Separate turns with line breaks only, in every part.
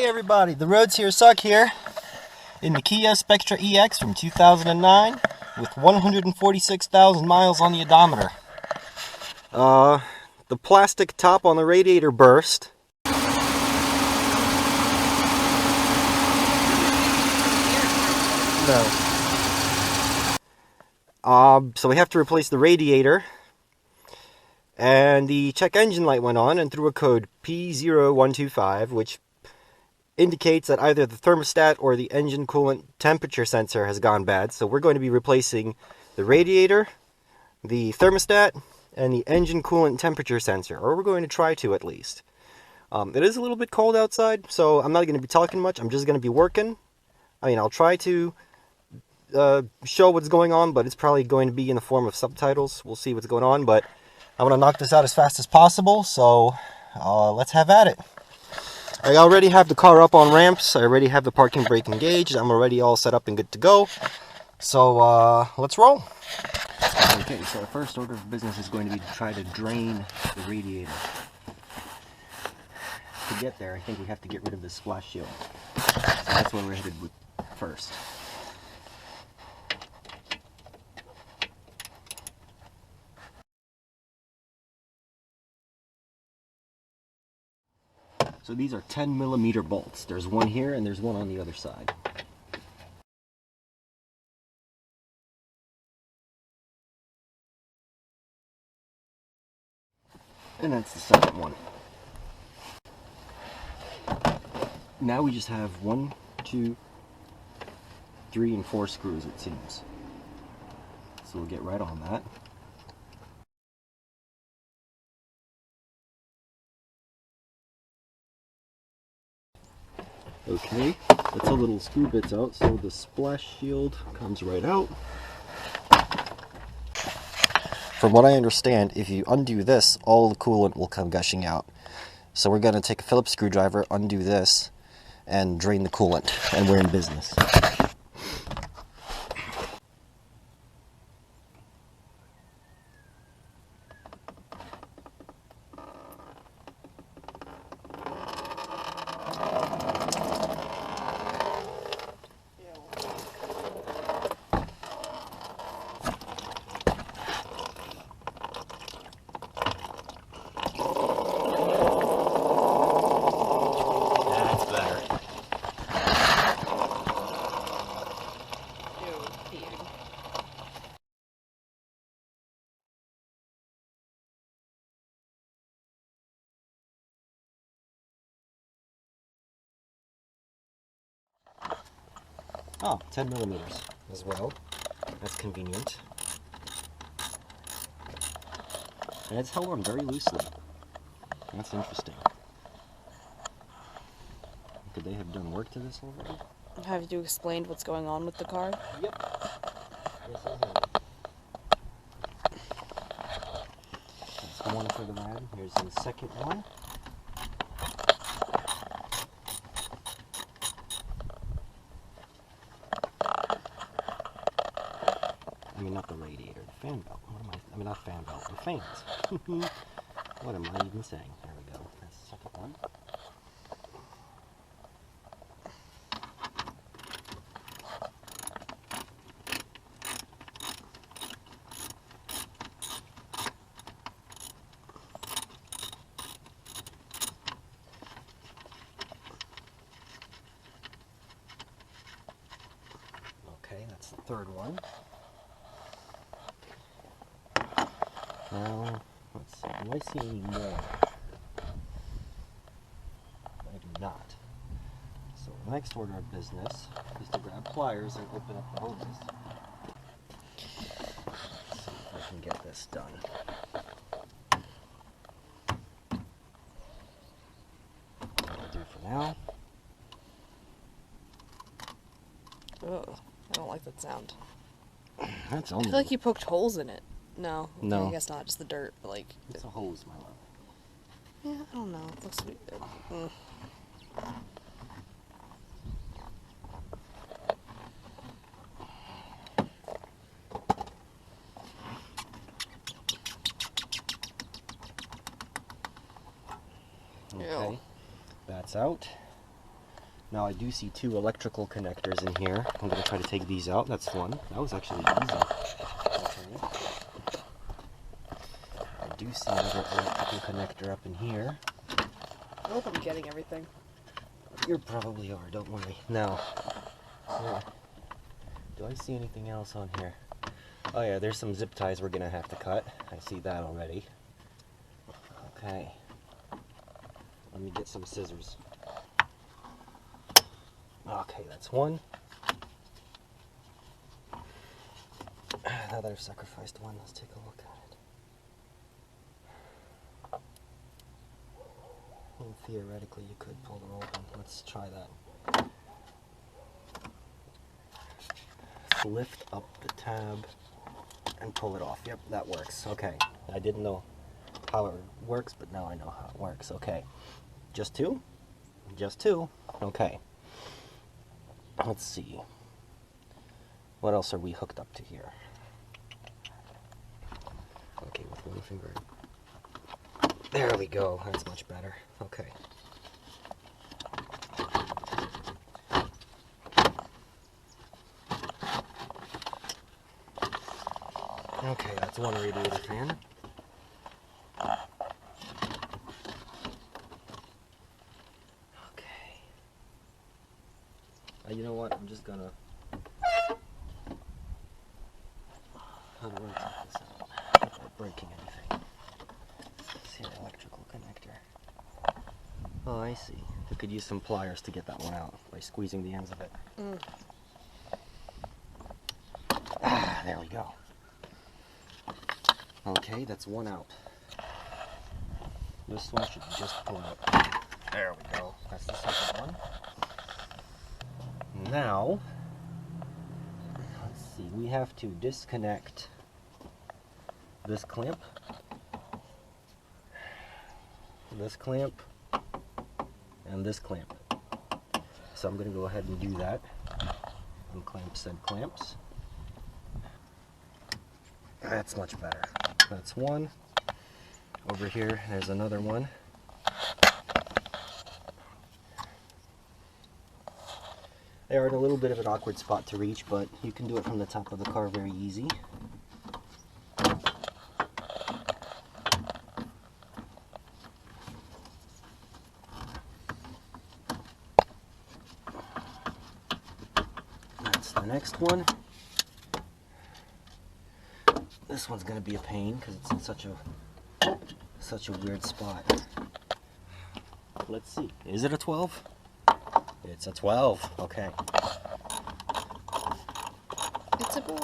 Hey everybody, the roads here suck here in the Kia Spectra EX from 2009 with 146,000 miles on the odometer. The plastic top on the radiator burst. No. So we have to replace the radiator. And the check engine light went on and threw a code P0125, which indicates that either the thermostat or the engine coolant temperature sensor has gone bad. So we're going to be replacing the radiator, the thermostat, and the engine coolant temperature sensor, or we're going to try to at least. It is a little bit cold outside, so I'm not going to be talking much. I'm just going to be working. I mean, I'll try to show what's going on, but it's probably going to be in the form of subtitles. We'll see what's going on, but I want to knock this out as fast as possible, so let's have at it. I already have the car up on ramps. I already have the parking brake engaged. I'm already all set up and good to go. So let's roll. Okay, so our first order of business is going to be to try to drain the radiator. To get there, I think we have to get rid of the splash shield. So that's where we're headed with first. So these are 10mm bolts. There's one here and there's one on the other side. And that's the second one. Now we just have 1, 2, 3, and 4 screws, it seems. So we'll get right on that. Okay, that's a little screw bits out, so the splash shield comes right out. From what I understand, if you undo this, all the coolant will come gushing out. So we're going to take a Phillips screwdriver, undo this, and drain the coolant, and we're in business. Oh, 10mm as well. That's convenient. And it's held on very loosely. That's interesting. Could they have done work to this already?
Have you explained what's going on with the car?
Yep. Yes, I have. That's one for the man. Here's the second one. I mean, not the radiator, the fan belt. I mean, not fan belt, the fans. What am I even saying? There we go. That's the second one. Okay, that's the third one. Now, let's see. Do I see any more? I do not. So the next order of business is to grab pliers and open up the hoses. Let's see if I can get this done. That'll do for now.
Ugh, I don't like that sound.
That's
I
only.
feel like you poked holes in it. No. Okay,
No.
I guess not, just the dirt, but like...
It's a hose, my love.
Yeah, I don't know. It looks sweet.
Okay, that's out. Now I do see 2 electrical connectors in here. I'm going to try to take these out. That's one. That was actually easy. Okay. I do see another electrical connector up in here.
I hope I'm getting everything.
You probably are, don't worry. Now, do I see anything else on here? Oh yeah, there's some zip ties we're going to have to cut. I see that already. Okay. Let me get some scissors. Okay, that's one. Now that I've sacrificed one, let's take a look at it. And theoretically, you could pull them open. Let's try that. Let's lift up the tab and pull it off. Yep, that works. Okay. I didn't know how it works, but now I know how it works. Okay. Just 2? Just 2. Okay. Let's see. What else are we hooked up to here? Okay, with one finger. There we go. That's much better. Okay. Okay, that's one radiator fan. Okay. You know what? I'm just gonna. How do I take this out without breaking anything? See the electrical connector. Oh, I see. We could use some pliers to get that one out by squeezing the ends of it. Ah, there we go. Okay, that's one out. This one should just pull out. There we go. That's the second one. Now, let's see. We have to disconnect this clamp, and this clamp. So I'm going to go ahead and do that. Unclamp said clamps. That's much better. That's one. Over here, there's another one. They are in a little bit of an awkward spot to reach, but you can do it from the top of the car very easy. That's the next one. This one's going to be a pain because it's in such a weird spot. Let's see. Is it a 12? It's a 12. Okay.
It's a boy.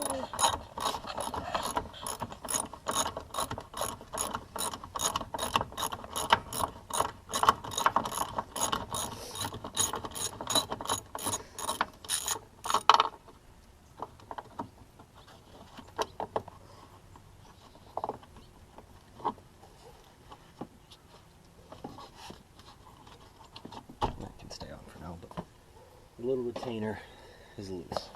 That can stay on for now, but the little retainer is loose.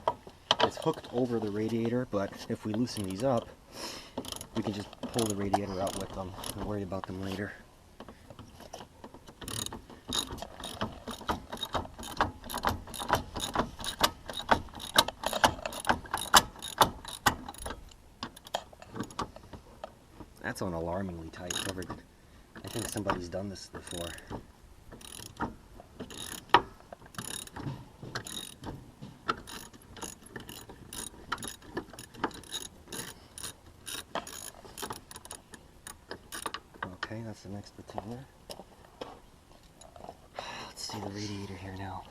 It's hooked over the radiator, but if we loosen these up, we can just pull the radiator out with them and worry about them later. That's on alarmingly tight. I think somebody's done this before. Okay, that's the next retainer. Let's see the radiator here now.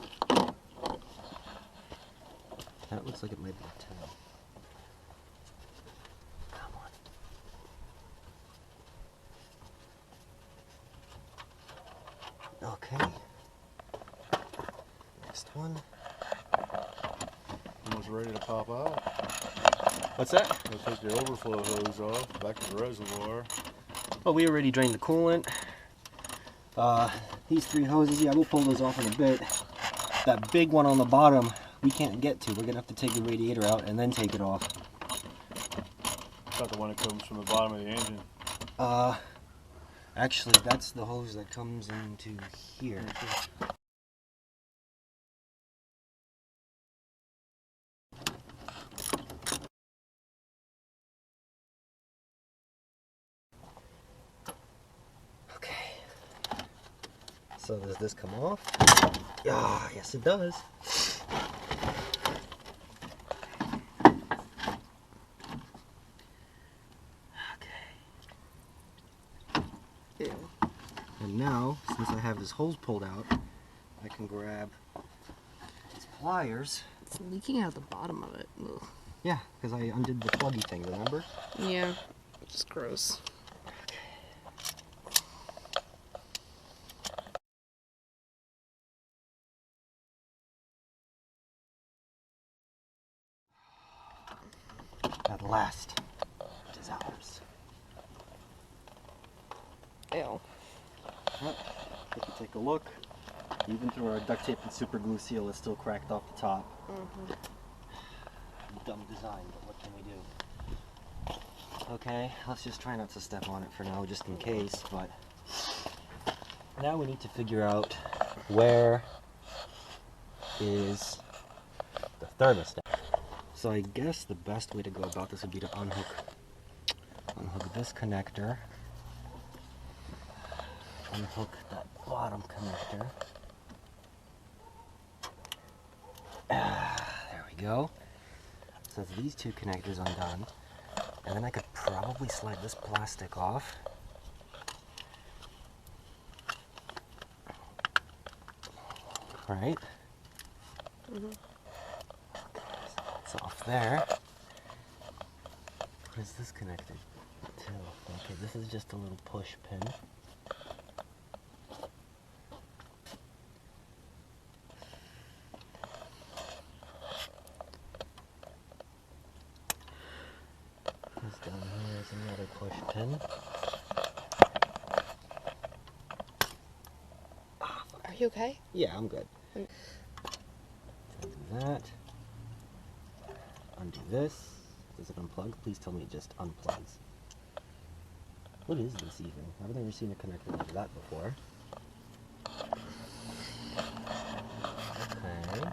That looks like it might be a 10. Come on. Okay. Next one.
Almost ready to pop out.
What's that?
We'll take the overflow hose off, back to the reservoir.
Well, we already drained the coolant. These 3 hoses, yeah, we'll pull those off in a bit. That big one on the bottom, we can't get to. We're going to have to take the radiator out and then take it off.
Not the one that comes from the bottom of the engine.
Actually, that's the hose that comes into here. So does this come off? Yeah, yes it does.
Ew.
And now, since I have this hose pulled out, I can grab these pliers.
It's leaking out the bottom of it. Ugh.
Yeah, because I undid the pluggy thing, remember?
Yeah, just gross.
At last, it is ours.
Ew.
Yep. If you take a look, even through our duct tape and super glue seal, it's still cracked off the top. Dumb design, but what can we do? Okay, let's just try not to step on it for now, just in case, but now we need to figure out where is the thermostat. So I guess the best way to go about this would be to unhook this connector, unhook that bottom connector. There we go. So it's these two connectors undone, and then I could probably slide this plastic off. Right? It's off there. What is this connected to? Okay, this is just a little push pin. This down here is another push pin.
Are you okay?
Yeah, I'm good. Undo that. Undo this. Does it unplug? Please tell me it just unplugs. What is this even? I've never seen a connector like that before. Okay.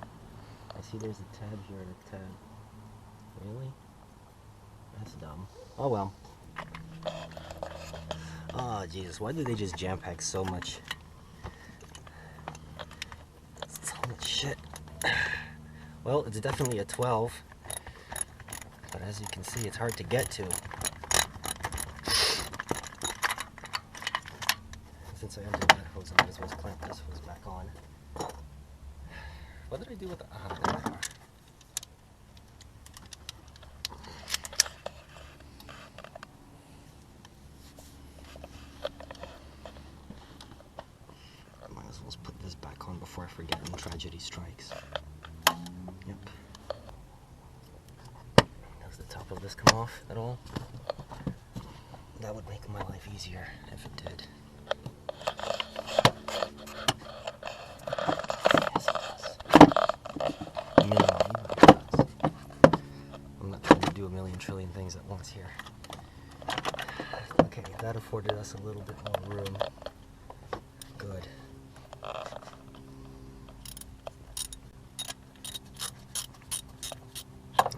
I see there's a tab here and a tab. Really? That's dumb. Oh well. Oh Jesus, why did they just jam pack so much? So much shit. Well, it's definitely a 12. But as you can see, it's hard to get to. Since I undid that hose, I might as well clamp this hose back on. What did I do with the... there they are. I might as well put this back on before I forget and tragedy strikes. Yep. Does the top of this come off at all? That would make my life easier if it did. Yes, it does. Minimally, but it does. I'm not trying to do a million trillion things at once here. Okay, that afforded us a little bit more room. Good.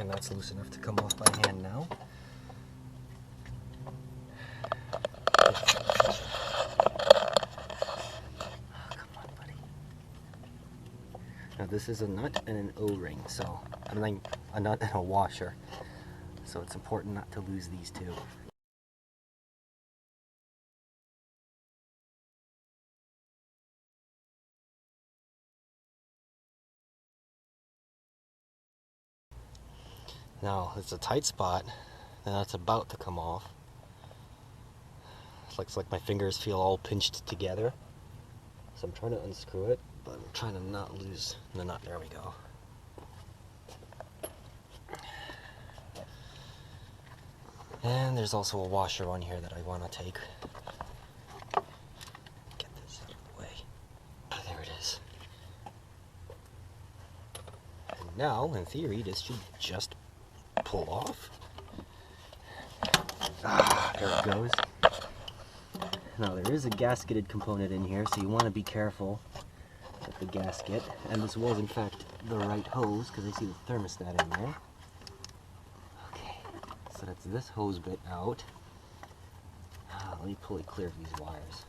And that's loose enough to come off by hand now. Now this is a nut and an O-ring, so I mean a nut and a washer. So it's important not to lose these two. Now it's a tight spot, and it's about to come off. It looks like my fingers feel all pinched together. So I'm trying to unscrew it, but I'm trying to not lose the nut. There we go. And there's also a washer on here that I want to take. Get this out of the way. There it is. And now, in theory, this should just pull off. There it goes. Now there is a gasketed component in here, so you want to be careful with the gasket. And this was in fact the right hose, because I see the thermostat in there. Okay, so that's this hose bit out. Let me pull it clear of these wires.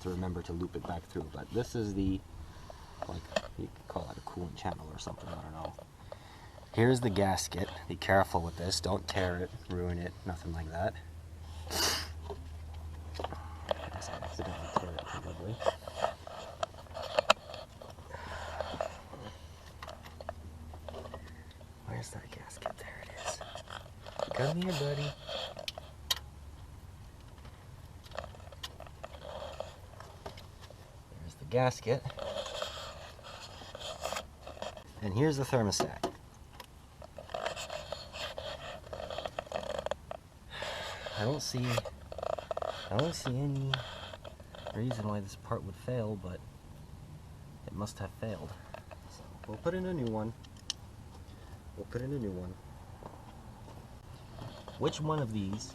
to remember to loop it back through. But this is the, like, you could call that a coolant channel or something, I don't know. Here's the gasket. Be careful with this. Don't tear it, ruin it, nothing like that. Unless I accidentally tear it probably. Where's that gasket? There it is. Come here, buddy. There's the gasket. And here's the thermostat. I don't see any reason why this part would fail, but it must have failed. So we'll put in a new one. Which one of these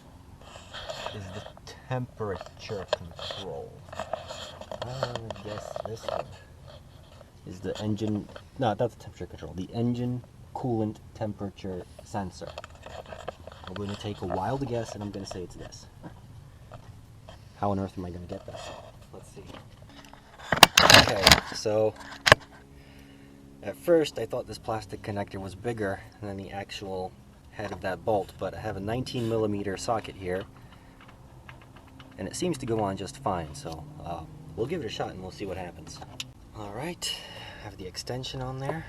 is the temperature control? I would guess this one is the engine. No, that's the temperature control. The engine coolant temperature sensor. I'm going to take a wild guess, and I'm going to say it's this. How on earth am I going to get that? Let's see. Okay, so at first I thought this plastic connector was bigger than the actual head of that bolt, but I have a 19mm socket here, and it seems to go on just fine, so we'll give it a shot and we'll see what happens. Alright, have the extension on there.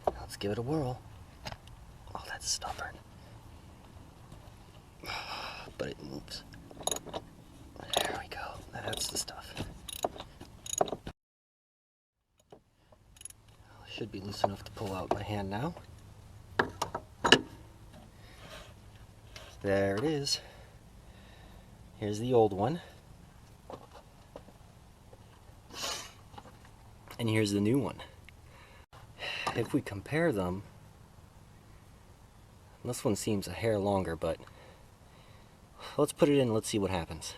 Let's give it a whirl. Oh, that's stubborn. But it moves. There we go. That's the stuff. Should be loose enough to pull out my hand now. There it is. Here's the old one. And here's the new one. If we compare them, this one seems a hair longer, but let's put it in and let's see what happens.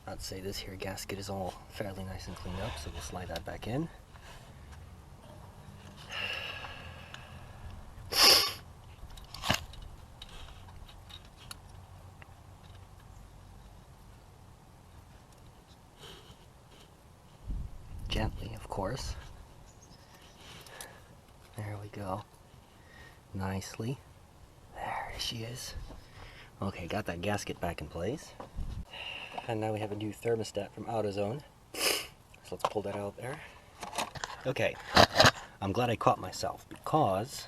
I'd say this here gasket is all fairly nice and cleaned up, so we'll slide that back in. Gently, of course. There we go. Nicely. There she is. Okay, got that gasket back in place. And now we have a new thermostat from AutoZone. So let's pull that out there. Okay, I'm glad I caught myself because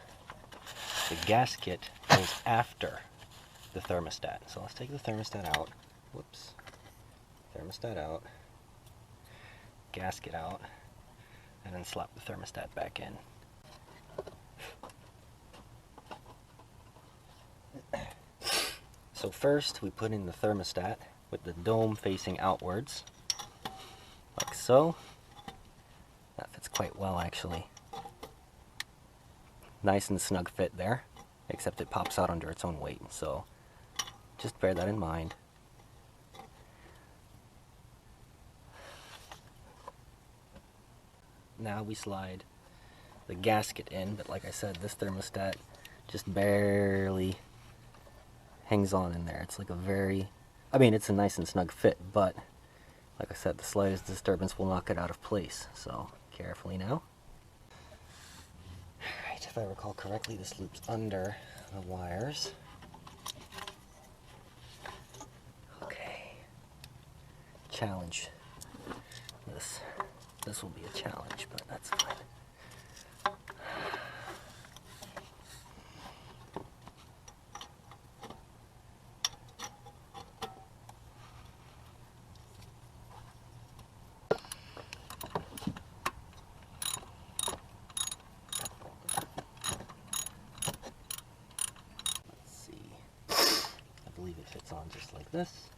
the gasket goes after the thermostat. So let's take the thermostat out. Whoops. Thermostat out. Gasket out. And then slap the thermostat back in. So first we put in the thermostat with the dome facing outwards, like so. That fits quite well actually. Nice and snug fit there, except it pops out under its own weight, so just bear that in mind. Now we slide the gasket in, but like I said, this thermostat just barely hangs on in there. It's like a very, I mean, it's a nice and snug fit, but like I said, the slightest disturbance will knock it out of place. So carefully now. Alright, if I recall correctly, this loops under the wires. Okay. Challenge. This will be a challenge, but that's fine. I believe it fits on just like this.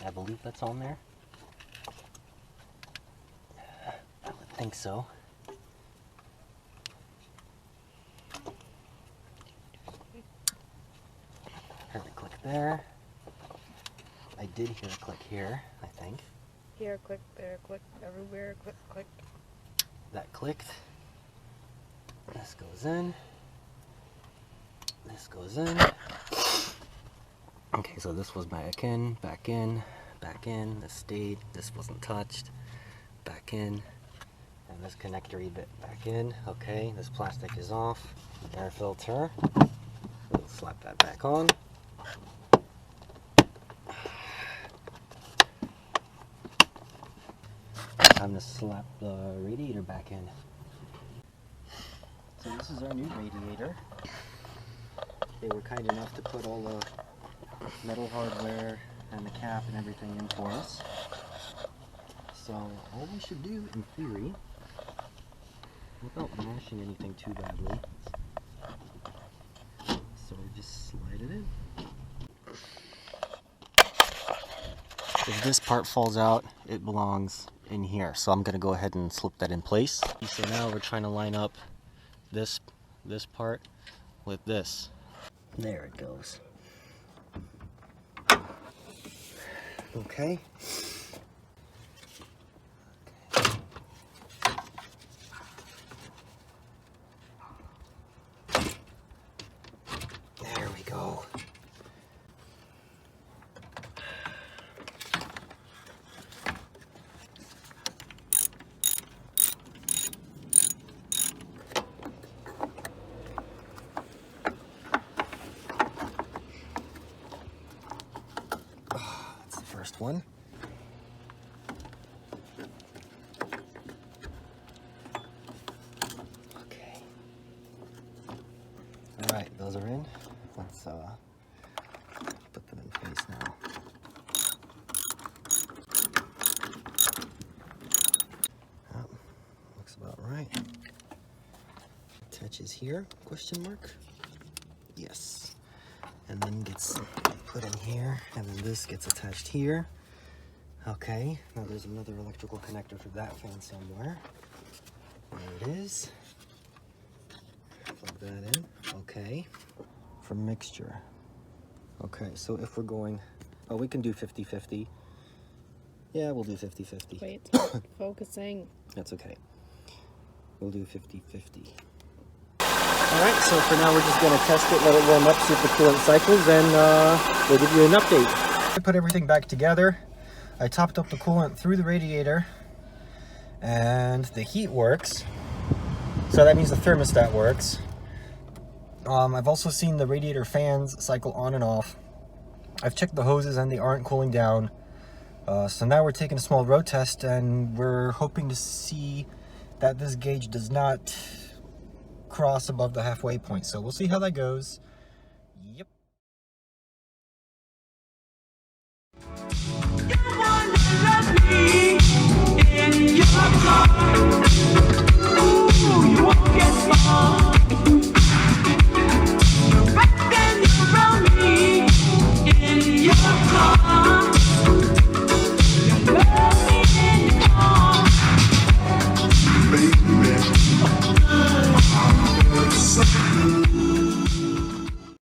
I believe that's on there. I would think so. Heard a click there. I did hear a click here, I think.
Here, click, there, click, everywhere, click, click.
That clicked. This goes in. This goes in. Okay, so this was back in, back in, back in. This stayed. This wasn't touched. Back in. And this connectory bit back in. Okay, this plastic is off. Air filter. We'll slap that back on. Time to slap the radiator back in. So this is our new radiator. They were kind enough to put all the metal hardware and the cap and everything in for us. So all we should do, in theory, without mashing anything too badly, so we just slide it in. If this part falls out, it belongs in here. So I'm going to go ahead and slip that in place. So now we're trying to line up this part with this. There it goes. Okay. There we go. That's the first one. Okay. All right, those are in. Let's put them in place now. Oh, looks about right. Attaches here, question mark? Yes. And then gets put in here, and then this gets attached here. Okay, now there's another electrical connector for that fan somewhere. There it is. Plug that in. Okay. For mixture. Okay, so if we're going, oh, we can do 50-50. Yeah, we'll do 50-50.
Wait, it's not focusing.
That's okay. We'll do 50-50. Alright, so for now we're just going to test it, let it warm up, see if the coolant cycles, and we'll give you an update. I put everything back together. I topped up the coolant through the radiator, and the heat works. So that means the thermostat works. I've also seen the radiator fans cycle on and off. I've checked the hoses and they aren't cooling down. So now we're taking a small road test, and we're hoping to see that this gauge does not cross above the halfway point. So we'll see how that goes. Yep. You wanna let me in your car.